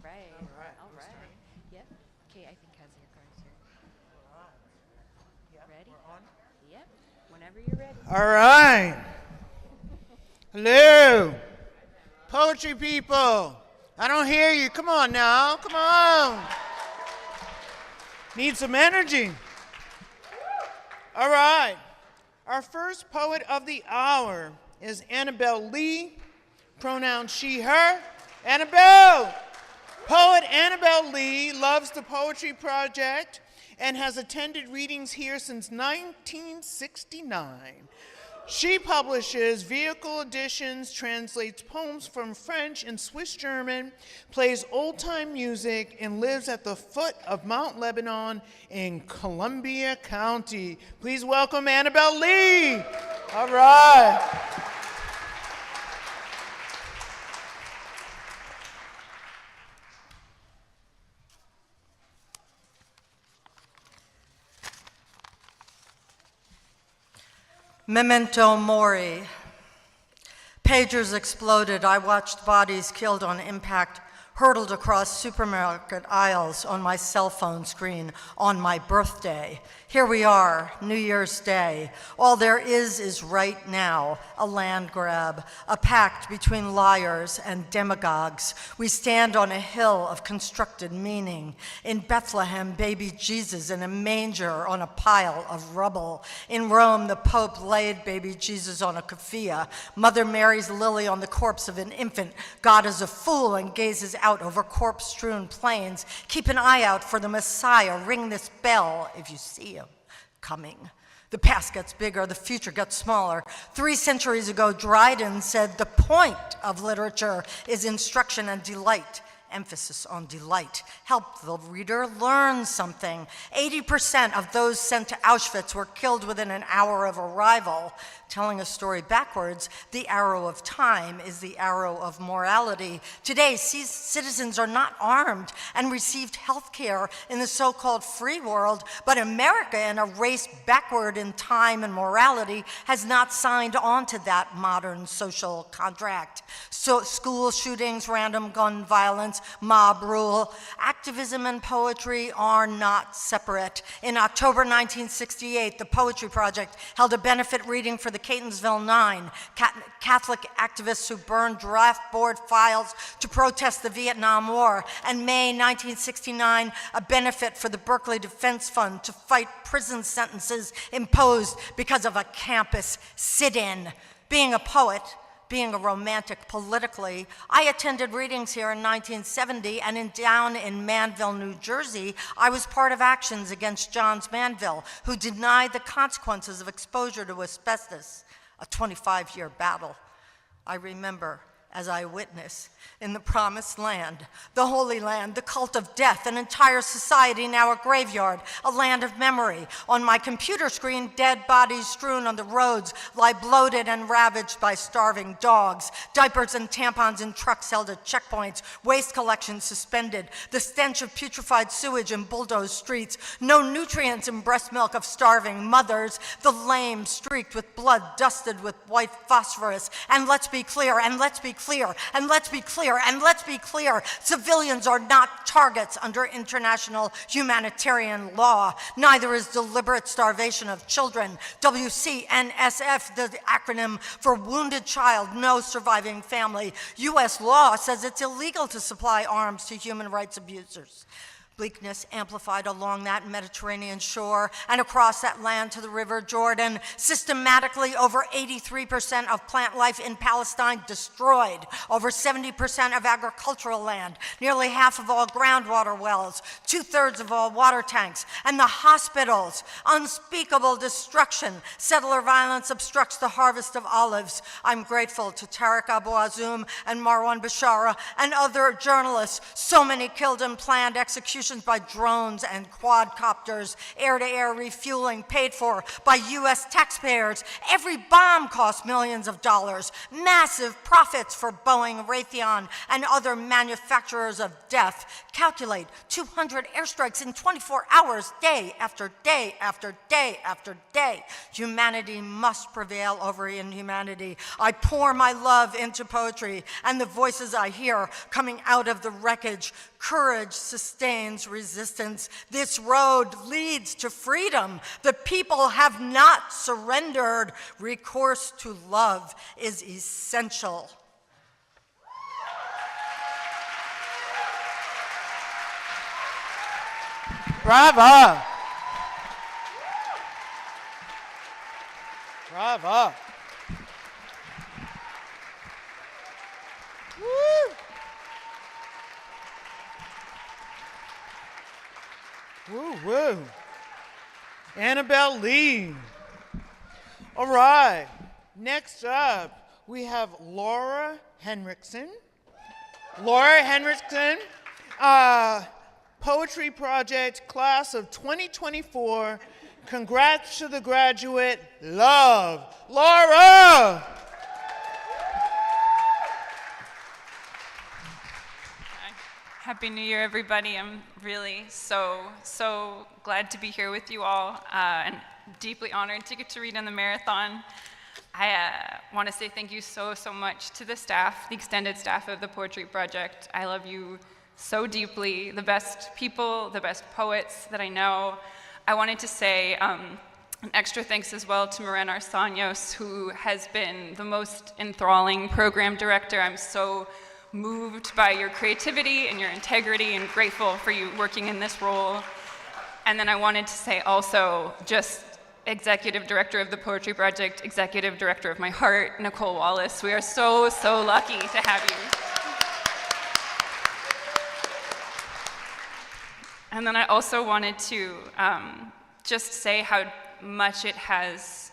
right. All right. All right. Yep. Okay, I think has your cards here. Yep, Ready? we're on. Yep. Whenever you're ready. All right. Hello. Poetry people. I don't hear you. Come on now. Come on. Need some energy. All right. Our first poet of the hour is Annabel Lee, pronoun she, her. Annabel! Poet Annabel Lee loves the Poetry Project and has attended readings here since 1969. She publishes vehicle editions, translates poems from French and Swiss German, plays old-time music, and lives at the foot of Mount Lebanon in Columbia County. Please welcome Annabel Lee. All right. Memento mori. Pagers exploded. I watched bodies killed on impact hurtled across supermarket aisles on my cell phone screen on my birthday. Here we are, New Year's Day. All there is right now, a land grab, a pact between liars and demagogues. We stand on a hill of constructed meaning. In Bethlehem, baby Jesus in a manger on a pile of rubble. In Rome, the Pope laid baby Jesus on a keffiyeh. Mother Mary's lily on the corpse of an infant. God is a fool and gazes out over corpse-strewn plains. Keep an eye out for the Messiah. Ring this bell if you see him coming. The past gets bigger, the future gets smaller. 3 centuries ago, Dryden said the point of literature is instruction and delight. Emphasis on delight. Help the reader learn something. 80% of those sent to Auschwitz were killed within an hour of arrival. Telling a story backwards, the arrow of time is the arrow of morality. Today, citizens are not armed and received health care in the so-called free world, but America, in a race backward in time and morality, has not signed on to that modern social contract. So school shootings, random gun violence, mob rule, activism and poetry are not separate. In October 1968, the Poetry Project held a benefit reading for the Catonsville Nine, Catholic activists who burned draft board files to protest the Vietnam War, and May 1969, a benefit for the Berkeley Defense Fund to fight prison sentences imposed because of a campus sit-in. Being a poet, being a romantic politically, I attended readings here in 1970, and down in Manville, New Jersey, I was part of actions against Johns Manville, who denied the consequences of exposure to asbestos, a 25-year battle. I remember, as I witness, in the promised land, the Holy Land, the cult of death, an entire society now a graveyard, a land of memory. On my computer screen, dead bodies strewn on the roads lie bloated and ravaged by starving dogs. Diapers and tampons in trucks held at checkpoints, waste collection suspended, the stench of putrefied sewage in bulldozed streets, no nutrients in breast milk of starving mothers, the lame streaked with blood dusted with white phosphorus. And let's be clear, and let's be clear, and let's be clear, and let's be clear, civilians are not targets under international humanitarian law. Neither is deliberate starvation of children. WCNSF, the acronym for Wounded Child, No Surviving Family. US law says it's illegal to supply arms to human rights abusers. Bleakness amplified along that Mediterranean shore and across that land to the River Jordan. Systematically, over 83% of plant life in Palestine destroyed. Over 70% of agricultural land. Nearly half of all groundwater wells. 2/3 of all water tanks. And the hospitals. Unspeakable destruction. Settler violence obstructs the harvest of olives. I'm grateful to Tariq Abu Azoum and Marwan Bashara and other journalists. So many killed in planned executions executions by drones and quadcopters, air-to-air refueling paid for by U.S. taxpayers. Every bomb costs millions of dollars. Massive profits for Boeing, Raytheon, and other manufacturers of death. Calculate 200 airstrikes in 24 hours, day after day after day after day. Humanity must prevail over inhumanity. I pour my love into poetry and the voices I hear coming out of the wreckage. Courage sustains resistance. This road leads to freedom. The people have not surrendered. Recourse to love is essential. Bravo! Bravo! Woo! Woo woo! Annabel Lee. All right. Next up, we have Laura Henriksen. Laura Henriksen, Poetry Project Class of 2024. Congrats to the graduate. Love. Laura! Happy New Year, everybody. I'm really so glad to be here with you all and deeply honored to get to read in the marathon. I want to say thank you so much to the staff, the extended staff of the Poetry Project. I love you so deeply, the best people, the best poets that I know. I wanted to say an extra thanks as well to Miren Arsanios, who has been the most enthralling program director. I'm so moved by your creativity and your integrity and grateful for you working in this role. And then I wanted to say also just Executive Director of the Poetry Project, Executive Director of my heart, Nicole Wallace. We are so lucky to have you. And then I also wanted to just say how much it has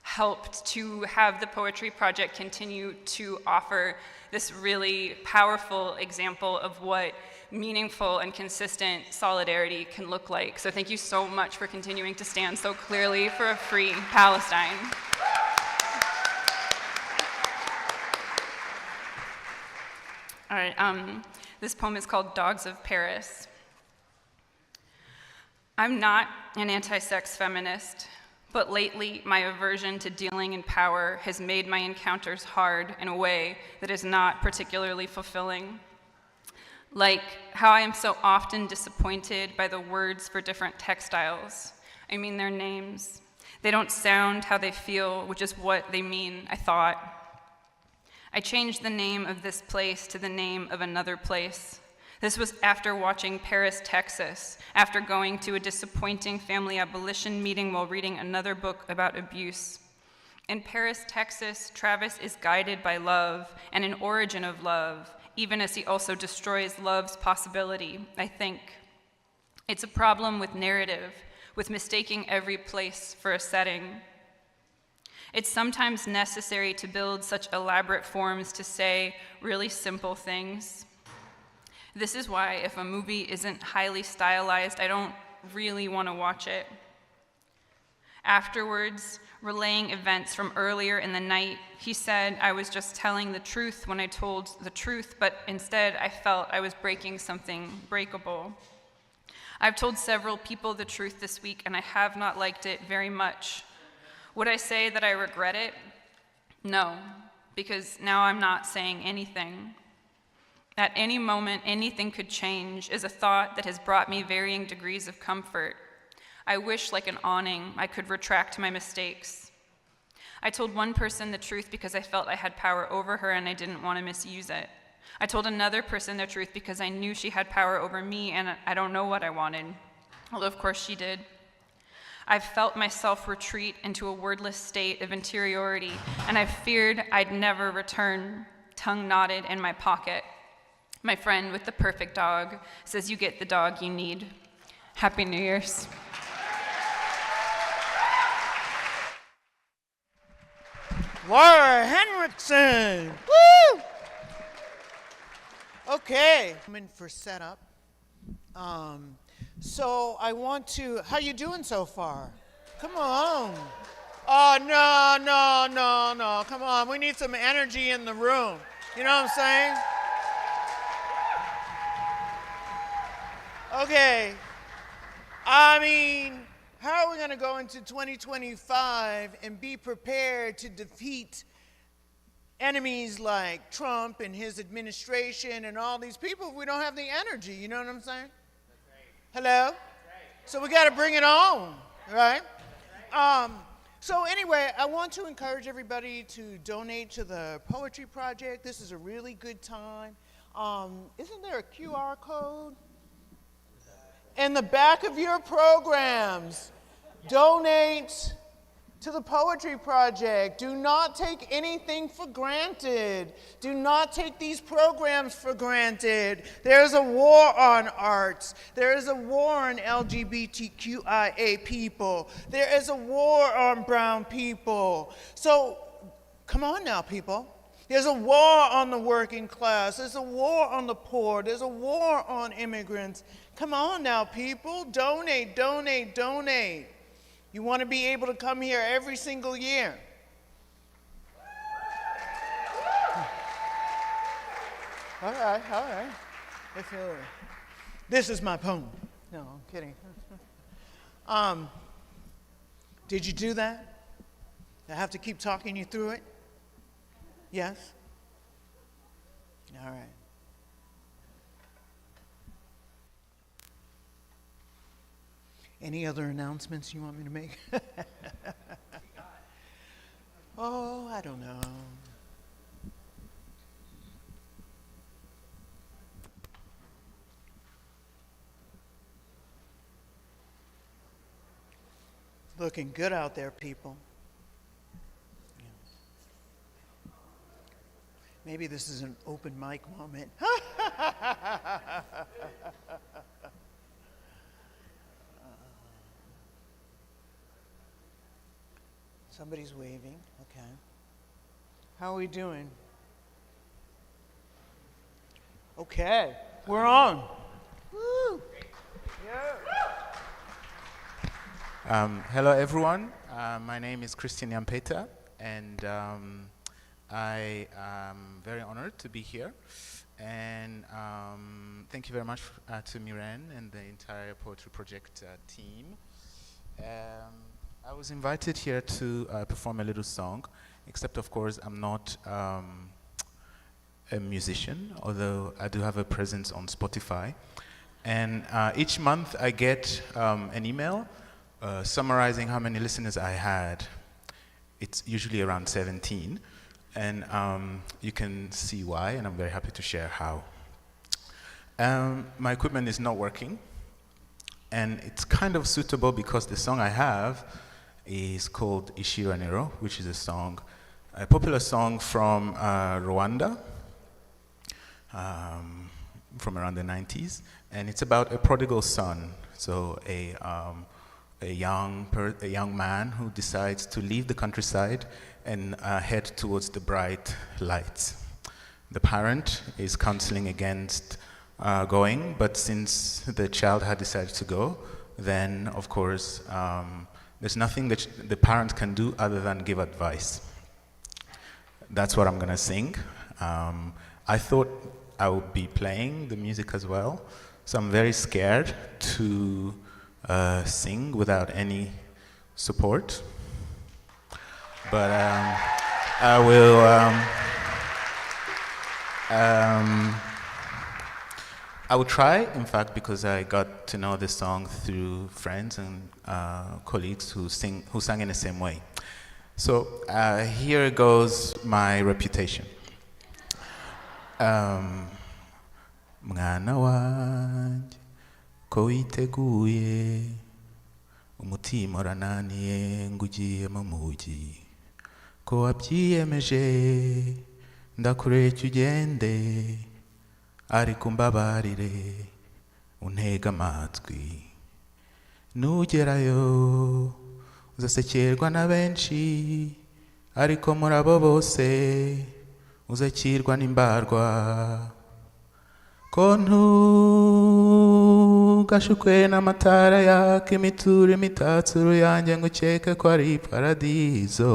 helped to have the Poetry Project continue to offer this really powerful example of what meaningful and consistent solidarity can look like. So thank you so much for continuing to stand so clearly for a free Palestine. All right, this poem is called Dogs of Paris. I'm not an anti-sex feminist, but lately my aversion to dealing in power has made my encounters hard in a way that is not particularly fulfilling. Like how I am so often disappointed by the words for different textiles. I mean their names. They don't sound how they feel, which is what they mean, I thought. I changed the name of this place to the name of another place. This was after watching Paris, Texas, after going to a disappointing family abolition meeting while reading another book about abuse. In Paris, Texas, Travis is guided by love and an origin of love, even as he also destroys love's possibility, I think. It's a problem with narrative, with mistaking every place for a setting. It's sometimes necessary to build such elaborate forms to say really simple things. This is why if a movie isn't highly stylized, I don't really want to watch it. Afterwards, relaying events from earlier in the night, he said I was just telling the truth when I told the truth, but instead I felt I was breaking something breakable. I've told several people the truth this week, and I have not liked it very much. Would I say that I regret it? No, because now I'm not saying anything. At any moment, anything could change is a thought that has brought me varying degrees of comfort. I wish, like an awning, I could retract my mistakes. I told one person the truth because I felt I had power over her and I didn't want to misuse it. I told another person the truth because I knew she had power over me and I don't know what I wanted, although of course she did. I've felt myself retreat into a wordless state of interiority, and I feared I'd never return, tongue knotted in my pocket. My friend with the perfect dog says you get the dog you need. Happy New Year's. Laura Henriksen. Woo! Okay, I'm in for setup. So I want to, how you doing so far? Come on. Oh, no. Come on, we need some energy in the room. You know what I'm saying? Okay. I mean, how are we going to go into 2025 and be prepared to defeat enemies like Trump and his administration and all these people if we don't have the energy? You know what I'm saying? Hello? So we got to bring it on, right? So anyway, I want to encourage everybody to donate to the Poetry Project. This is a really good time. Isn't there a QR code? In the back of your programs, donate to the Poetry Project. Do not take anything for granted. Do not take these programs for granted. There is a war on arts. There is a war on LGBTQIA people. There is a war on brown people. So come on now, people. There's a war on the working class. There's a war on the poor. There's a war on immigrants. Come on now, people. Donate. You want to be able to come here every single year. All right. This is my poem. No, I'm kidding. Did you do that? I have to keep talking you through it? Yes? All right. Any other announcements you want me to make? Oh, I don't know. Looking good out there, people. Yeah. Maybe this is an open mic moment. Somebody's waving. Okay. How are we doing? Okay. We're on. Woo! Hello, everyone. My name is Nyampeta, and I am very honored to be here. And thank you very much to Miren and the entire Poetry Project team. I was invited here to perform a little song, except of course I'm not a musician, although I do have a presence on Spotify. And each month I get an email summarizing how many listeners I had. It's usually around 17, and you can see why, and I'm very happy to share how. My equipment is not working, and it's kind of suitable because the song I have is called Ishira Nero, which is a popular song from Rwanda, from around the 90s, and it's about a prodigal son. So a young man who decides to leave the countryside and head towards the bright lights. The parent is counseling against going, but since the child had decided to go, then of course there's nothing that the parent can do other than give advice. That's what I'm gonna sing. I thought I would be playing the music as well, so I'm very scared to sing without any support. But I will try, in fact, because I got to know this song through friends and colleagues who sang in the same way. So here goes my reputation. Mwana wanje ko witeguye umutima urananiye ngo ugiye mu mugi ko wabyiyemeje ndakureka ugende ariko umbabarire untege amatwi nugerayo uzasekerwa na benshi ariko muri abo bose uzakirwa n'imbarwa ko gashukwe n'amatara yaka imitura imitatse uruyange ngo ukeke ko ari paradizo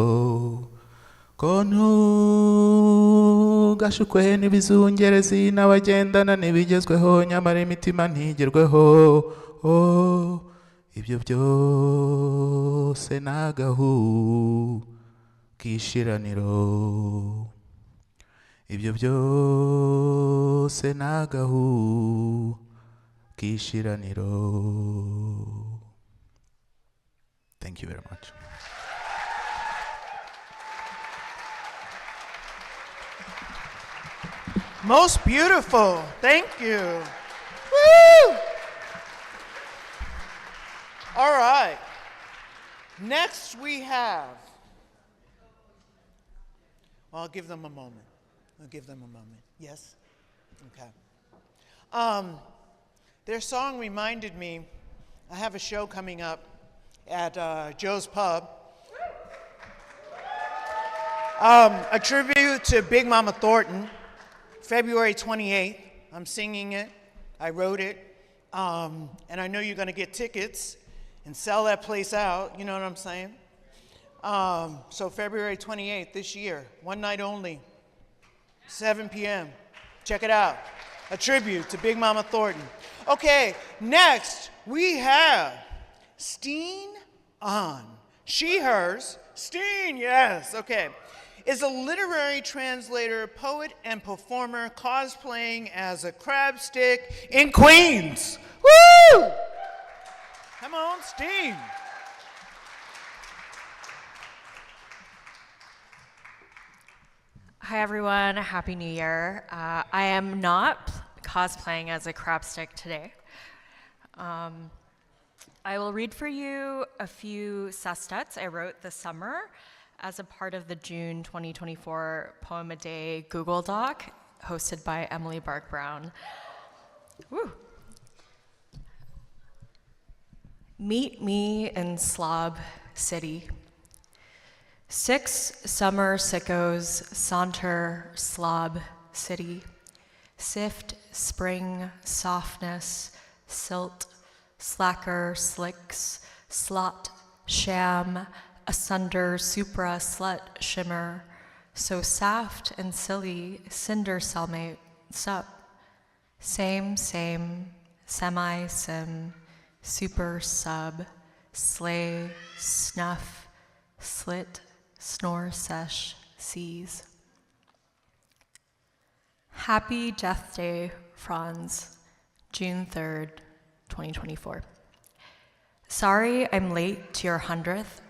ko ntugashukwe n'ibizungerezi n'abagendana n'ibigezweho nyamara imitima ntigerweho ibyo byose ni agahu k'ishiraniro ibyo byose ni agahu k'ishiraniro. Thank you very much. Most beautiful. Thank you. Woo! All right. Next we have. Well, I'll give them a moment. Yes? Okay. Their song reminded me, I have a show coming up at Joe's Pub. A tribute to Big Mama Thornton, February 28th. I'm singing it. I wrote it. And I know you're going to get tickets and sell that place out. You know what I'm saying? So February 28th this year, one night only, 7 p.m. Check it out. A tribute to Big Mama Thornton. Okay, next we have Stine on. She, hers. Stine, yes, okay. Is a literary translator, poet, and performer cosplaying as a crab stick in Queens. Woo! Come on, Stine. Hi everyone, Happy New Year. I am not cosplaying as a crabstick today. I will read for you a few sestets I wrote this summer as a part of the June 2024 Poem a Day Google Doc hosted by Emily Bark Brown. Woo. Meet me in Slob City. 6 summer sickos saunter Slob City. Sift spring softness, silt, slacker slicks, slot, sham, asunder supra slut shimmer, so saft and silly cinder cellmate sup. Same, semi-sim, super sub, slay, snuff, slit, snore sesh, seas. Happy Death Day, Franz, June 3rd, 2024. Sorry I'm late to your 100th.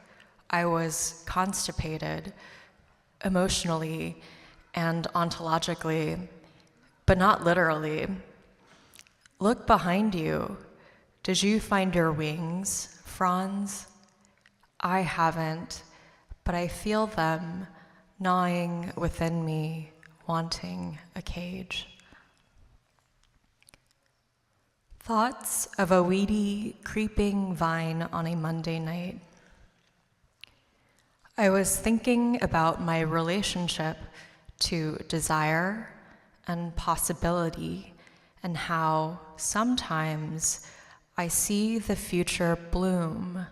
I was constipated, emotionally and ontologically, but not literally. Look behind you. Did you find your wings, Franz? I haven't, but I feel them gnawing within me, wanting a cage. Thoughts of a weedy, creeping vine on a Monday night. I was thinking about my relationship to desire and possibility and how sometimes I see the future bloom,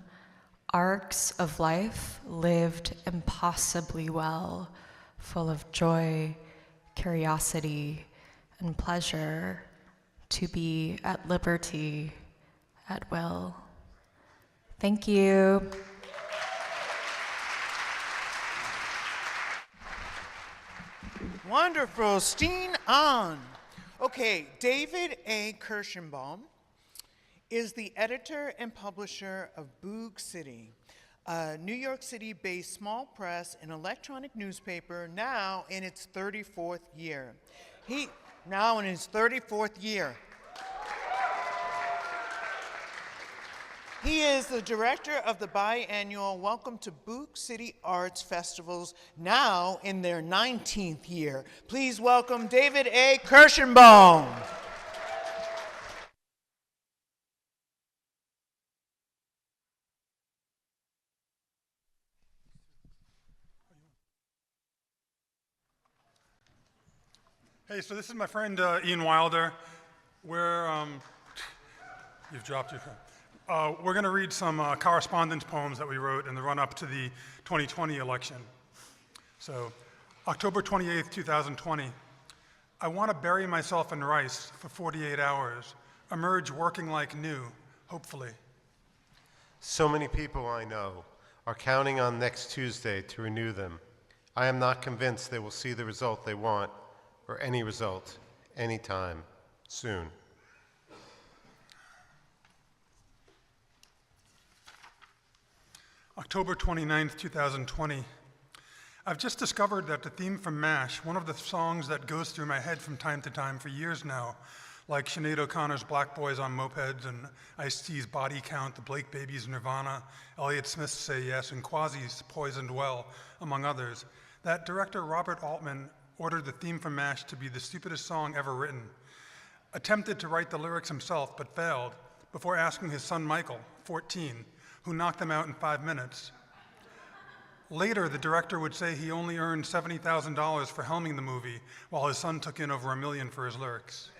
arcs of life lived impossibly well, full of joy, curiosity, and pleasure, to be at liberty, at will. Thank you. Wonderful, Stine on. Okay, David A. Kirschenbaum is the editor and publisher of Boog City, a New York City-based small press and electronic newspaper now in its 34th year. Now in his 34th year. He is the director of the biannual Welcome to Boog City Arts Festivals, now in their 19th year. Please welcome David A. Kirschenbaum. Hey, so this is my friend Ian Wilder. You've dropped your phone. We're going to read some correspondence poems that we wrote in the run-up to the 2020 election. So, October 28th, 2020. I want to bury myself in rice for 48 hours, emerge working like new, hopefully. So many people I know are counting on next Tuesday to renew them. I am not convinced they will see the result they want, or any result, anytime, soon. October 29th, 2020. I've just discovered that the theme from MASH, one of the songs that goes through my head from time to time for years now, like Sinead O'Connor's Black Boys on Mopeds and Ice-T's Body Count, the Blake Babies' Nirvana, Elliott Smith's Say Yes, and Quasi's Poisoned Well, among others, that director Robert Altman ordered the theme from MASH to be the stupidest song ever written. Attempted to write the lyrics himself, but failed, before asking his son Michael, 14, who knocked them out in 5 minutes. Later, the director would say he only earned $70,000 for helming the movie, while his son took in over $1 million for his lyrics.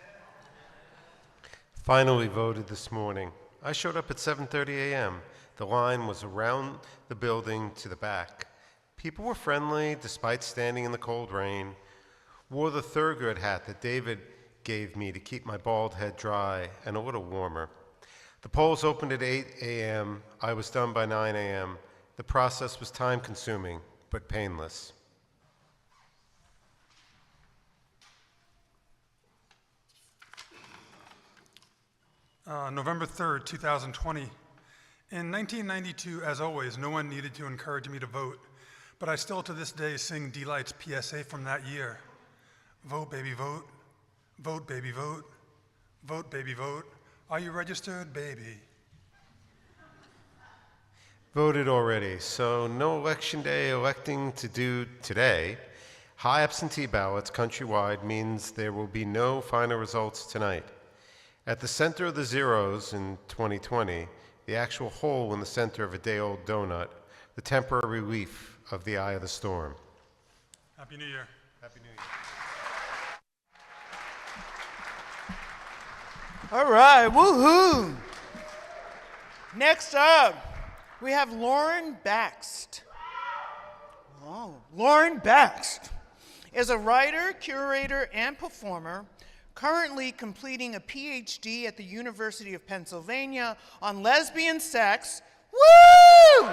Finally voted this morning. I showed up at 7:30 a.m. The line was around the building to the back. People were friendly despite standing in the cold rain. Wore the Thurgood hat that David gave me to keep my bald head dry and a little warmer. The polls opened at 8 a.m. I was done by 9 a.m. The process was time-consuming, but painless. November 3rd, 2020. In 1992, as always, no one needed to encourage me to vote, but I still to this day sing Delight's PSA from that year. Vote, baby, vote. Vote, baby, vote. Vote, baby, vote. Are you registered, baby? Voted already, so no election day electing to do today. High absentee ballots countrywide means there will be no final results tonight. At the center of the zeros in 2020, the actual hole in the center of a day-old donut, the temporary relief of the eye of the storm. Happy New Year. Happy New Year. All right, woohoo! Next up, we have Lauren Bakst. Oh, Lauren Bakst is a writer, curator, and performer currently completing a PhD at the University of Pennsylvania on lesbian sex, woo!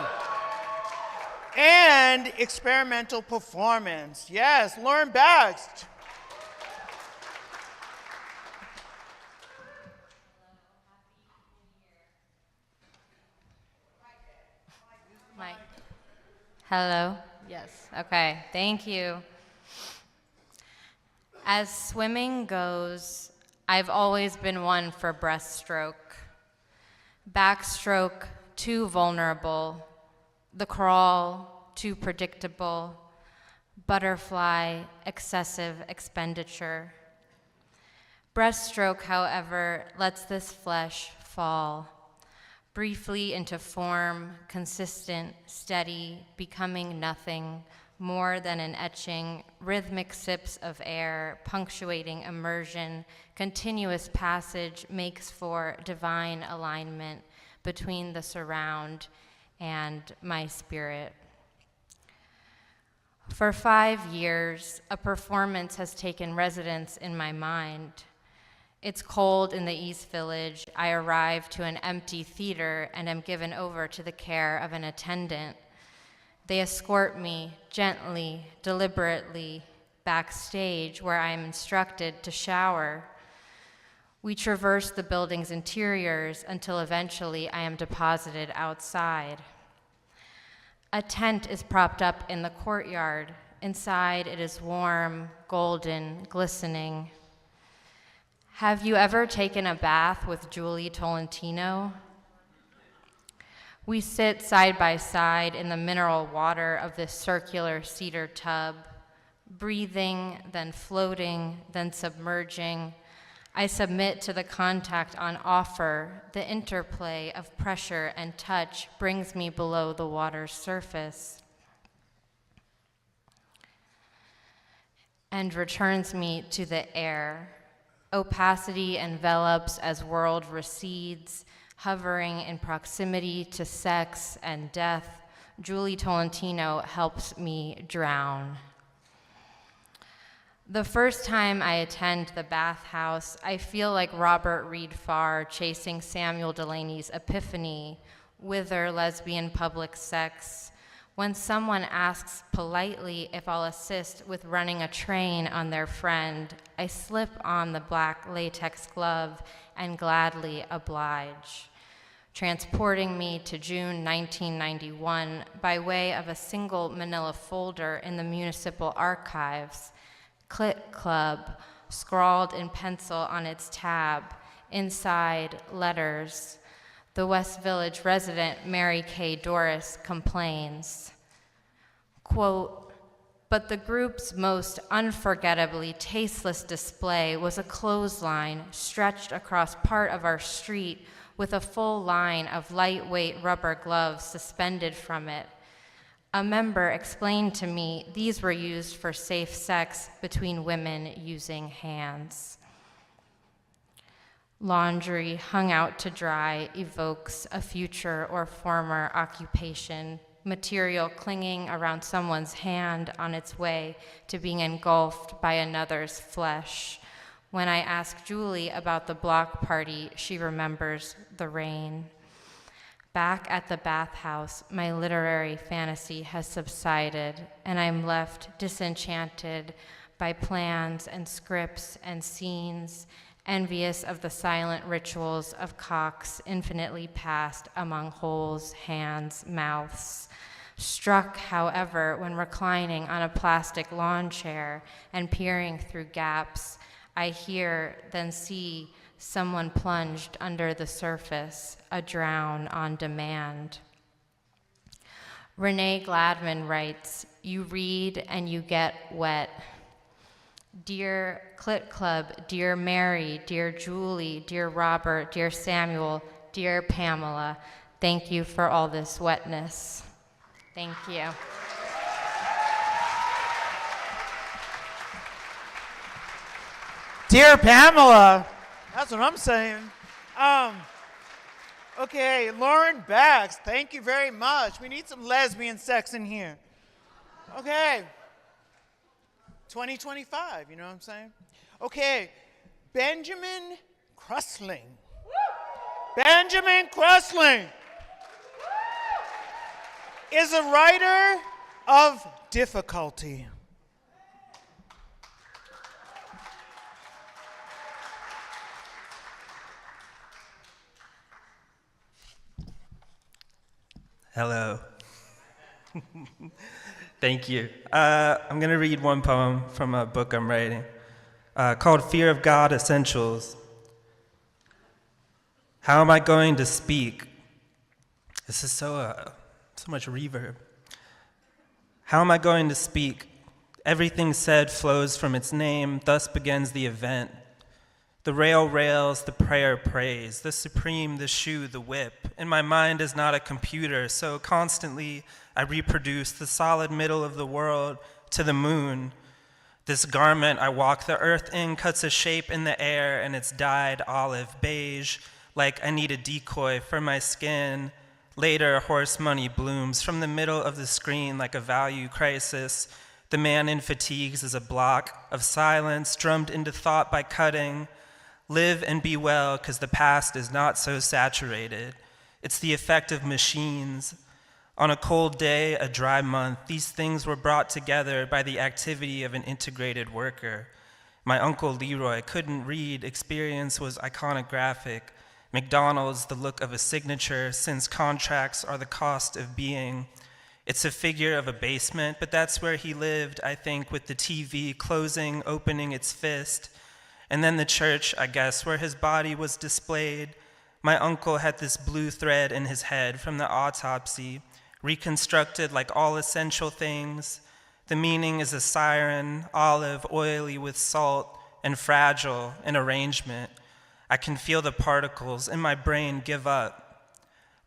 And experimental performance. Yes, Lauren Bakst. Mike. Hello? Yes. Okay, thank you. As swimming goes, I've always been one for breaststroke. Backstroke, too vulnerable. The crawl, too predictable. Butterfly, excessive expenditure. Breaststroke, however, lets this flesh fall. Briefly into form, consistent, steady, becoming nothing, more than an etching, rhythmic sips of air, punctuating immersion, continuous passage makes for divine alignment between the surround and my spirit. For 5 years, a performance has taken residence in my mind. It's cold in the East Village. I arrive to an empty theater and am given over to the care of an attendant. They escort me gently, deliberately, backstage where I am instructed to shower. We traverse the building's interiors until eventually I am deposited outside. A tent is propped up in the courtyard. Inside it is warm, golden, glistening. Have you ever taken a bath with Julie Tolentino? We sit side by side in the mineral water of this circular cedar tub, breathing, then floating, then submerging. I submit to the contact on offer. The interplay of pressure and touch brings me below the water's surface and returns me to the air. Opacity envelops as world recedes, hovering in proximity to sex and death. Julie Tolentino helps me drown. The first time I attend the bathhouse, I feel like Robert Reed Farr chasing Samuel Delaney's epiphany, whither lesbian public sex. When someone asks politely if I'll assist with running a train on their friend, I slip on the black latex glove and gladly oblige, transporting me to June 1991 by way of a single manila folder in the municipal archives. Clit Club, scrawled in pencil on its tab, inside letters. The West Village resident Mary Kay Doris complains, quote, "But the group's most unforgettably tasteless display was a clothesline stretched across part of our street with a full line of lightweight rubber gloves suspended from it. A member explained to me these were used for safe sex between women using hands. Laundry hung out to dry evokes a future or former occupation, material clinging around someone's hand on its way to being engulfed by another's flesh. When I ask Julie about the block party, she remembers the rain. Back at the bathhouse, my literary fantasy has subsided, and I'm left disenchanted by plans and scripts and scenes, envious of the silent rituals of cocks infinitely passed among holes, hands, mouths. Struck, however, when reclining on a plastic lawn chair and peering through gaps, I hear, then see, someone plunged under the surface, a drown on demand. Renee Gladman writes, "You read and you get wet." Dear Clit Club, dear Mary, dear Julie, dear Robert, dear Samuel, dear Pamela, thank you for all this wetness. Thank you. Dear Pamela, that's what I'm saying. Okay, Lauren Bakst, thank you very much. We need some lesbian sex in here. Okay. 2025, you know what I'm saying? Okay, Benjamin Krusling. Benjamin Krusling is a writer of difficulty. Hello. Thank you. I'm going to read one poem from a book I'm writing called Fear of God Essentials. How am I going to speak? This is so much reverb. How am I going to speak? Everything said flows from its name, thus begins the event. The rail rails, the prayer prays, the supreme, the shoe, the whip. And my mind is not a computer, so constantly I reproduce the solid middle of the world to the moon. This garment I walk the earth in cuts a shape in the air, and it's dyed olive beige, like I need a decoy for my skin. Later, horse money blooms from the middle of the screen like a value crisis. The man in fatigues is a block of silence drummed into thought by cutting. Live and be well, because the past is not so saturated. It's the effect of machines. On a cold day, a dry month, these things were brought together by the activity of an integrated worker. My uncle Leroy couldn't read. Experience was iconographic. McDonald's, the look of a signature, since contracts are the cost of being. It's a figure of a basement, but that's where he lived, I think, with the TV closing, opening its fist. And then the church, I guess, where his body was displayed. My uncle had this blue thread in his head from the autopsy, reconstructed like all essential things. The meaning is a siren, olive, oily with salt, and fragile in arrangement. I can feel the particles in my brain give up.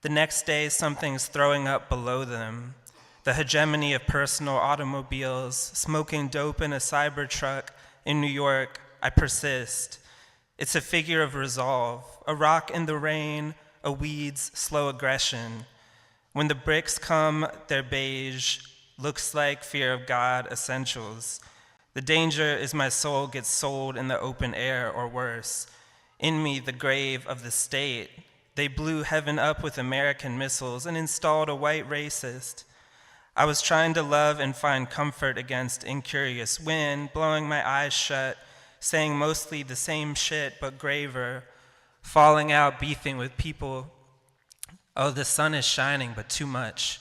The next day, something's throwing up below them. The hegemony of personal automobiles, smoking dope in a Cybertruck in New York. I persist. It's a figure of resolve, a rock in the rain, a weed's slow aggression. When the bricks come, their beige looks like fear of God essentials. The danger is my soul gets sold in the open air or worse. In me, the grave of the state. They blew heaven up with American missiles and installed a white racist. I was trying to love and find comfort against incurious wind, blowing my eyes shut, saying mostly the same shit but graver, falling out, beefing with people. Oh, the sun is shining, but too much.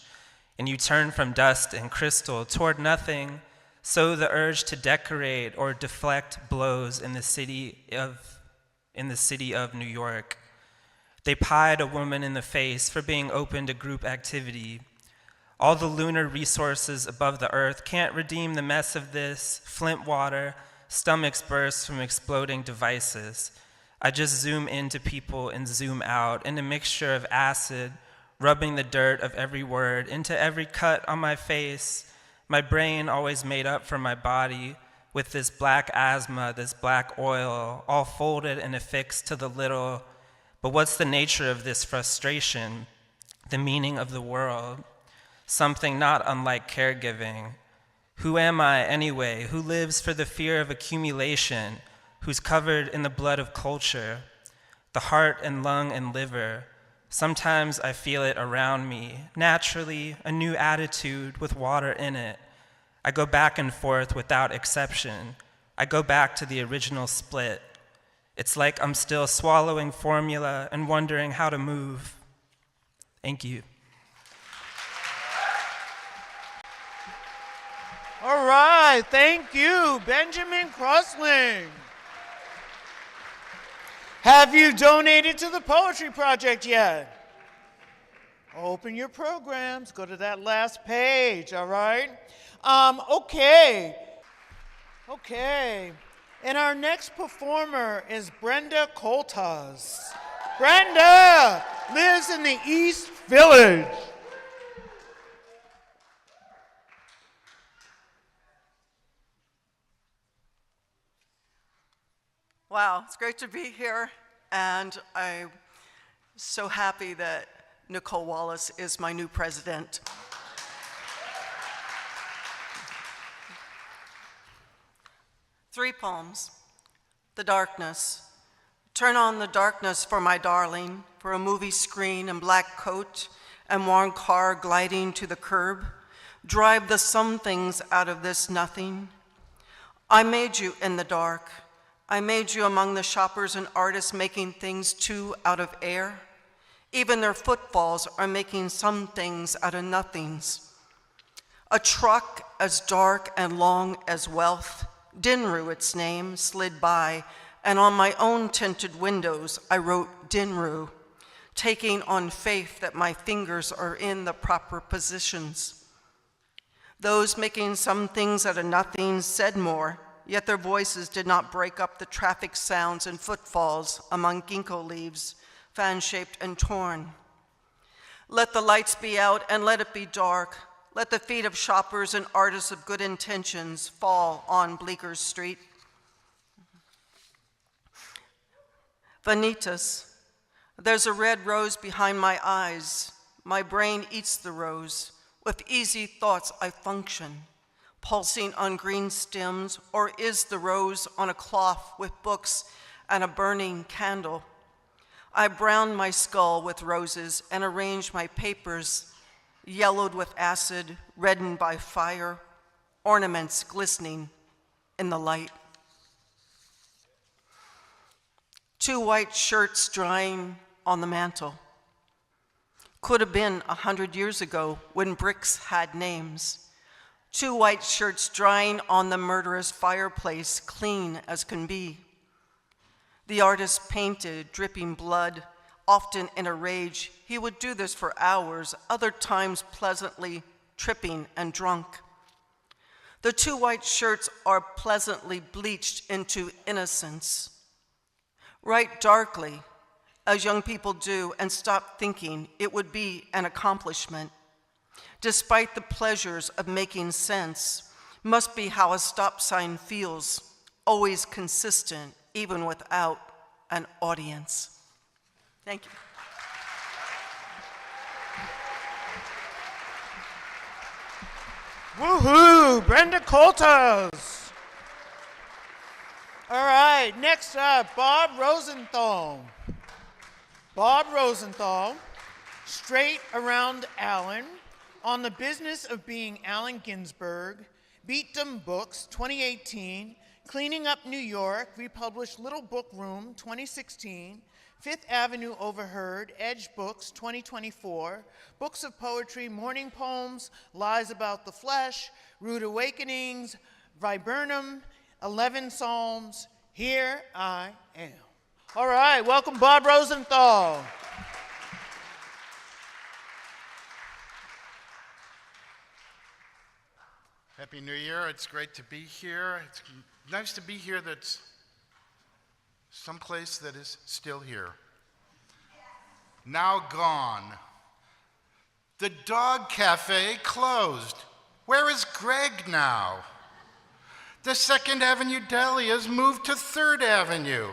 And you turn from dust and crystal toward nothing, so the urge to decorate or deflect blows in the city of New York. They pied a woman in the face for being open to group activity. All the lunar resources above the earth can't redeem the mess of this, flint water, stomachs burst from exploding devices. I just zoom into people and zoom out in a mixture of acid, rubbing the dirt of every word into every cut on my face, my brain always made up for my body with this black asthma, this black oil, all folded and affixed to the little. But what's the nature of this frustration? The meaning of the world? Something not unlike caregiving. Who am I anyway? Who lives for the fear of accumulation? Who's covered in the blood of culture? The heart and lung and liver. Sometimes I feel it around me. Naturally, a new attitude with water in it. I go back and forth without exception. I go back to the original split. It's like I'm still swallowing formula and wondering how to move. Thank you. All right, thank you, Benjamin Krusling. Have you donated to the Poetry Project yet? Open your programs, go to that last page, all right? Okay. And our next performer is Brenda Coultas. Brenda lives in the East Village. Wow, it's great to be here, and I'm so happy that Nicole Wallace is my new president. Three poems. The Darkness. Turn on the darkness for my darling, for a movie screen and black coat and worn car gliding to the curb. Drive the some things out of this nothing. I made you in the dark. I made you among the shoppers and artists making things too out of air. Even their footfalls are making some things out of nothings. A truck as dark and long as wealth, Dinru its name, slid by, and on my own tinted windows I wrote Dinru, taking on faith that my fingers are in the proper positions. Those making some things out of nothing said more, yet their voices did not break up the traffic sounds and footfalls among ginkgo leaves, fan-shaped and torn. Let the lights be out and let it be dark. Let the feet of shoppers and artists of good intentions fall on Bleecker Street. Vanitas, there's a red rose behind my eyes. My brain eats the rose. With easy thoughts I function. Pulsing on green stems, or is the rose on a cloth with books and a burning candle? I browned my skull with roses and arranged my papers, yellowed with acid, reddened by fire, ornaments glistening in the light. Two white shirts drying on the mantle. Could have been 100 years ago when bricks had names. Two white shirts drying on the murderous fireplace, clean as can be. The artist painted, dripping blood, often in a rage. He would do this for hours, other times pleasantly tripping and drunk. The two white shirts are pleasantly bleached into innocence. Write darkly, as young people do, and stop thinking it would be an accomplishment. Despite the pleasures of making sense, must be how a stop sign feels, always consistent, even without an audience. Thank you. Woohoo! Brenda Coultas. All right, next up, Bob Rosenthal. Bob Rosenthal, Straight Around Allen, On the Business of Being Allen Ginsberg, Beat Them Books, 2018, Cleaning Up New York, republished Little Book Room, 2016, Fifth Avenue Overheard, Edge Books, 2024, Books of Poetry, Morning Poems, Lies About the Flesh, Rude Awakenings, Viburnum, 11 Psalms, Here I Am. All right, welcome Bob Rosenthal. Happy New Year. It's great to be here. It's nice to be here that's someplace that is still here. Now gone. The dog cafe closed. Where is Greg now? The 2nd Avenue Deli has moved to 3rd Avenue.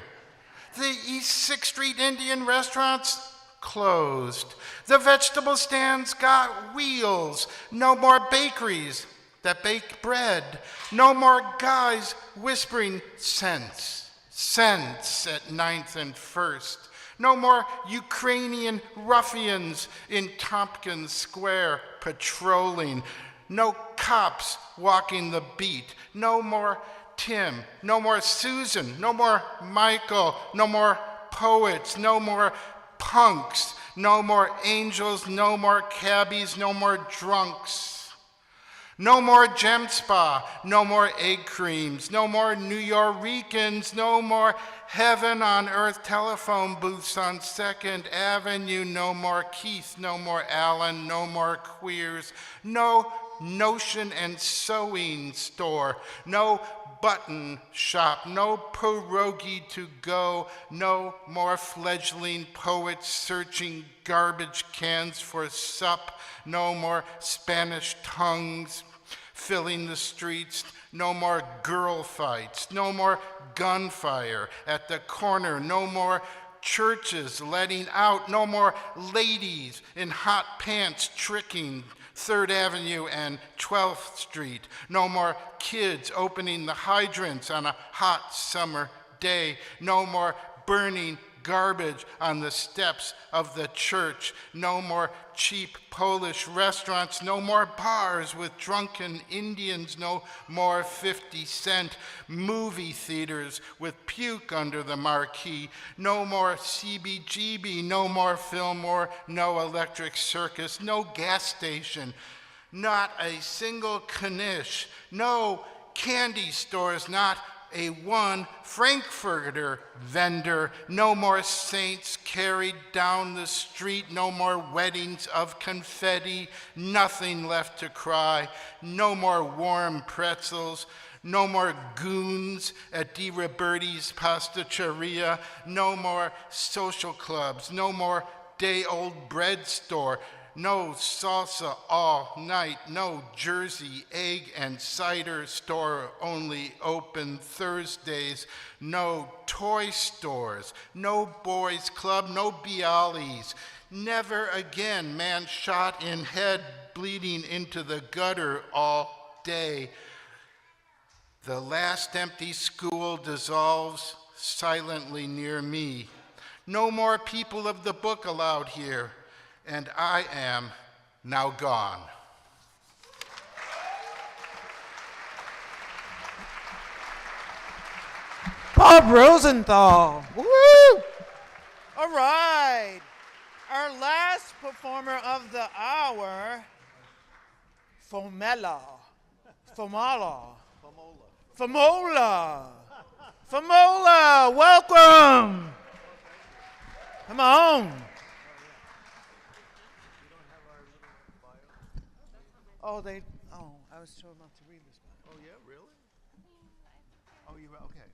The East 6th Street Indian restaurants closed. The vegetable stands got wheels. No more bakeries that bake bread. No more guys whispering cents, cents at 9th and 1st. No more Ukrainian ruffians in Tompkins Square patrolling. No cops walking the beat. No more Tim. No more Susan. No more Michael. No more poets. No more punks. No more angels. No more cabbies. No more drunks. No more gem spa, no more egg creams, no more New Yorkers, no more heaven on earth telephone booths on 2nd Avenue, no more Keith, no more Allen, no more queers, no notion and sewing store, no button shop, no pierogi to go, no more fledgling poets searching garbage cans for sup, no more Spanish tongues filling the streets, no more girl fights, no more gunfire at the corner, no more churches letting out, no more ladies in hot pants tricking 3rd Avenue and 12th Street, no more kids opening the hydrants on a hot summer day, no more burning garbage on the steps of the church, no more cheap Polish restaurants, no more bars with drunken Indians, no more 50-cent movie theaters with puke under the marquee, no more CBGB, no more Fillmore, no electric circus, no gas station, not a single Knish, no candy stores, not a one Frankfurter vendor, no more saints carried down the street, no more weddings of confetti, nothing left to cry, no more warm pretzels, no more goons at Di Roberti's Pasticceria, no more social clubs, no more day-old bread store, no salsa all night, no Jersey egg and cider store only open Thursdays, no toy stores, no boys club, no Bialys, never again man shot in head bleeding into the gutter all day. The last empty school dissolves silently near me. No more people of the book allowed here. And I am now gone. Bob Rosenthal. Woo! All right. Our last performer of the hour, Foamola. Foamola, welcome. Come on. Oh, I was told not to read this one. Oh, yeah, really? Oh, you okay.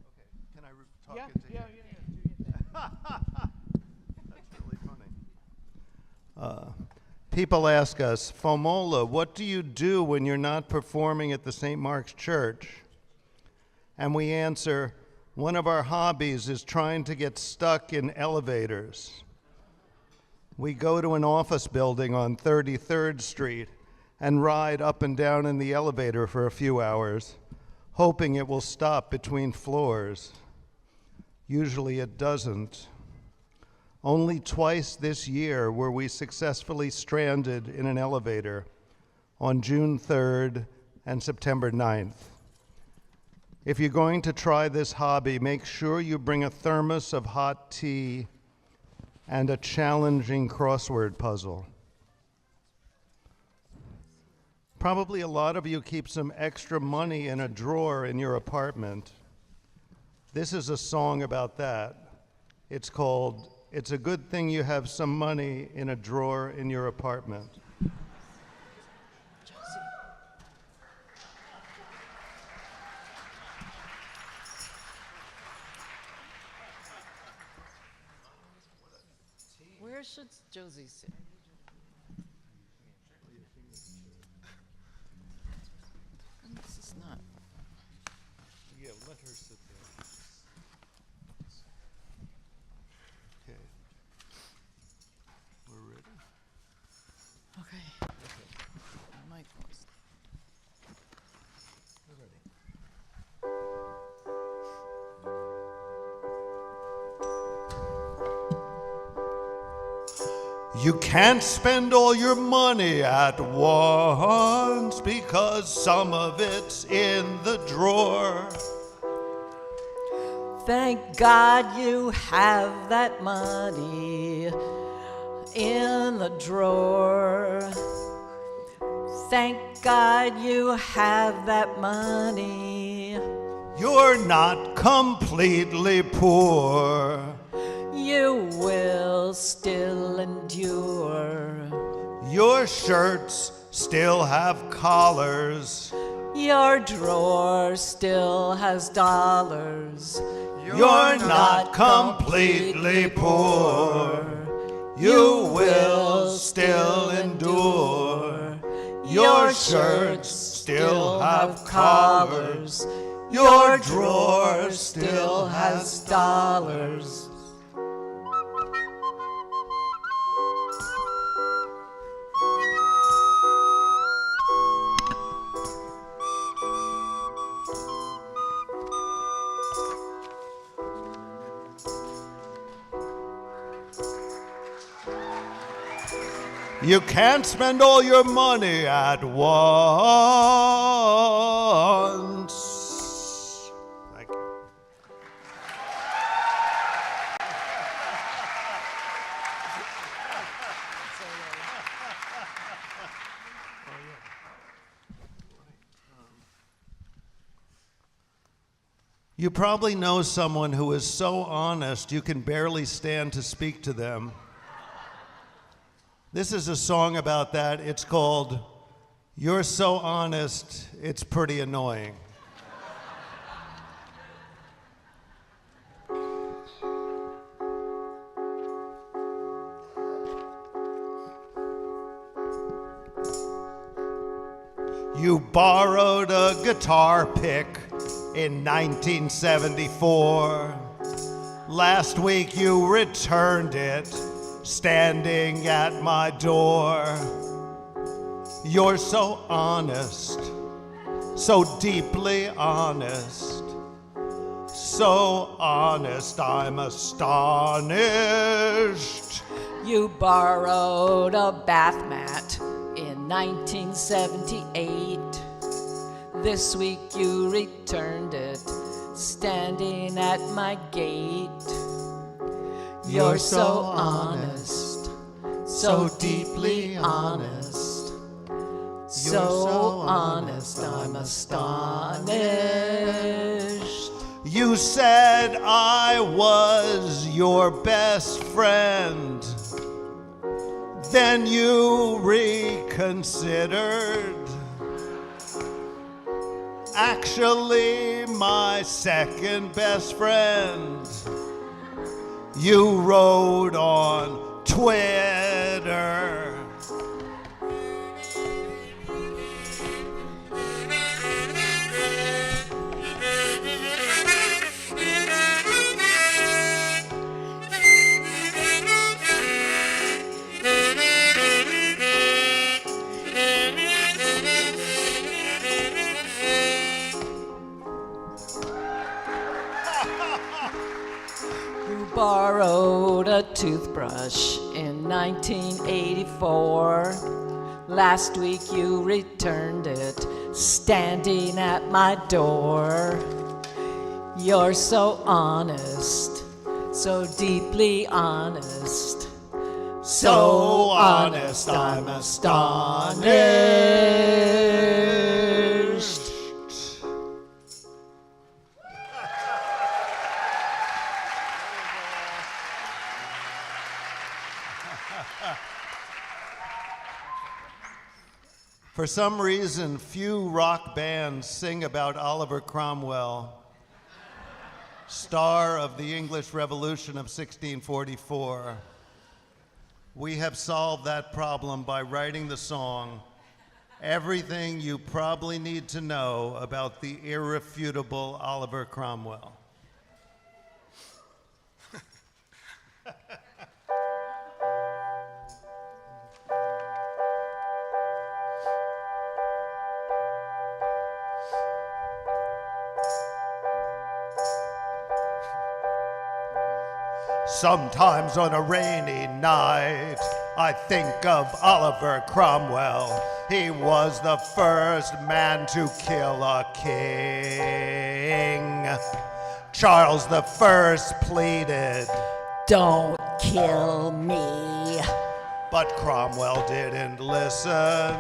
Okay, can I talk into Yeah. That's really funny. People ask us, Foamola, what do you do when you're not performing at the St. Mark's Church? And we answer, One of our hobbies is trying to get stuck in elevators. We go to an office building on 33rd Street and ride up and down in the elevator for a few hours, hoping it will stop between floors. Usually it doesn't. Only twice this year were we successfully stranded in an elevator, on June 3rd and September 9th. If you're going to try this hobby, make sure you bring a thermos of hot tea and a challenging crossword puzzle. Probably a lot of you keep some extra money in a drawer in your apartment. This is a song about that. It's called, "It's a Good Thing You Have Some Money in a Drawer in Your Apartment." Where should Josie sit? This is not. Yeah, let her sit there. Okay. We're ready? Okay. Mic was. We're ready. You can't spend all your money at once because some of it's in the drawer. Thank God you have that money in the drawer. Thank God you have that money. You're not completely poor. You will still endure. Your shirts still have collars. Your drawer still has dollars. You're not completely poor. You will still endure. Your shirts still have collars. Your drawer still has dollars. You can't spend all your money at once. Thank you. You probably know someone who is so honest you can barely stand to speak to them. This is a song about that. It's called "You're So Honest, It's Pretty Annoying." You borrowed a guitar pick in 1974. Last week you returned it, standing at my door. You're so honest, so deeply honest, so honest I'm astonished. You borrowed a bath mat in 1978. This week you returned it, standing at my gate. You're so honest, so deeply honest, so honest I'm astonished. You said I was your best friend. Then you reconsidered. Actually, my second best friend. You wrote on Twitter. borrowed a toothbrush in 1984. Last week you returned it, standing at my door. You're so honest, so deeply honest. So honest, I'm astonished. For some reason, few rock bands sing about Oliver Cromwell, star of the English Revolution of 1644. We have solved that problem by writing the song, Everything You Probably Need to Know About the Irrefutable Oliver Cromwell. Sometimes on a rainy night, I think of Oliver Cromwell. He was the first man to kill a king. Charles I pleaded, "Don't kill me." But Cromwell didn't listen.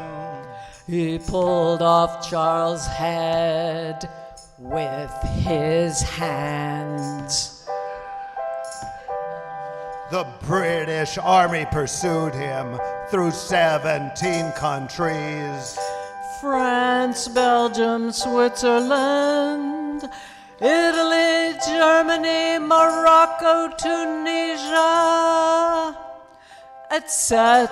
He pulled off Charles' head with his hands. The British Army pursued him through 17 countries. France, Belgium, Switzerland, Italy, Germany, Morocco, Tunisia, etc.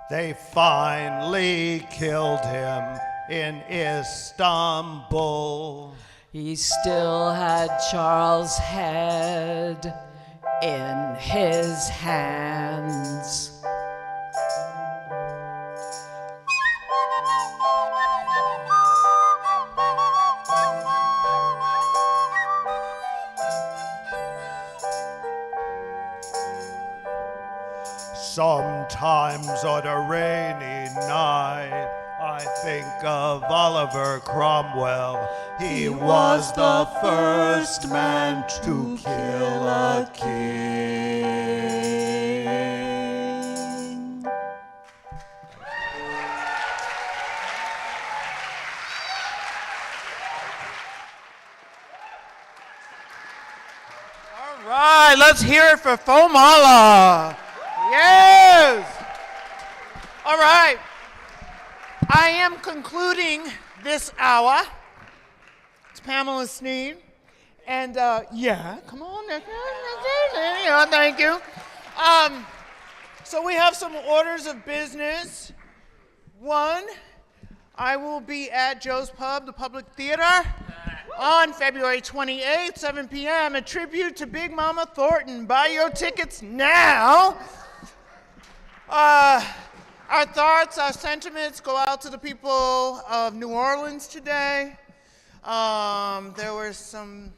They finally killed him in Istanbul. He still had Charles' head in his hands. Sometimes on a rainy night, I think of Oliver Cromwell. He was the first man to kill a king. All right, let's hear it for Foamola. Yes! All right. I am concluding this hour. It's Pamela Sneed. And yeah, come on. Thank you. So we have some orders of business. One, I will be at Joe's Pub, the Public Theater, on February 28th, 7 p.m., a tribute to Big Mama Thornton. Buy your tickets now. Our thoughts, our sentiments go out to the people of New Orleans today. There was some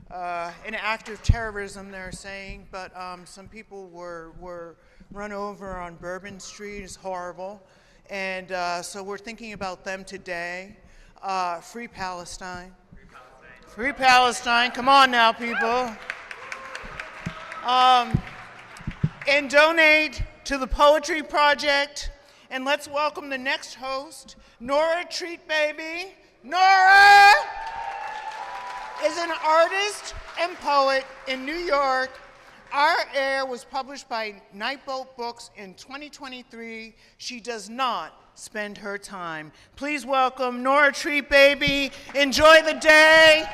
an act of terrorism, they're saying, but some people were run over on Bourbon Street. It's horrible. And so we're thinking about them today. Free Palestine. Free Palestine. Come on now, people. And donate to the Poetry Project. And let's welcome the next host, Nora Treat Baby. Nora is an artist and poet in New York. Our Air was published by Nightboat Books in 2023. She does not spend her time. Please welcome Nora Treat Baby. Enjoy the day.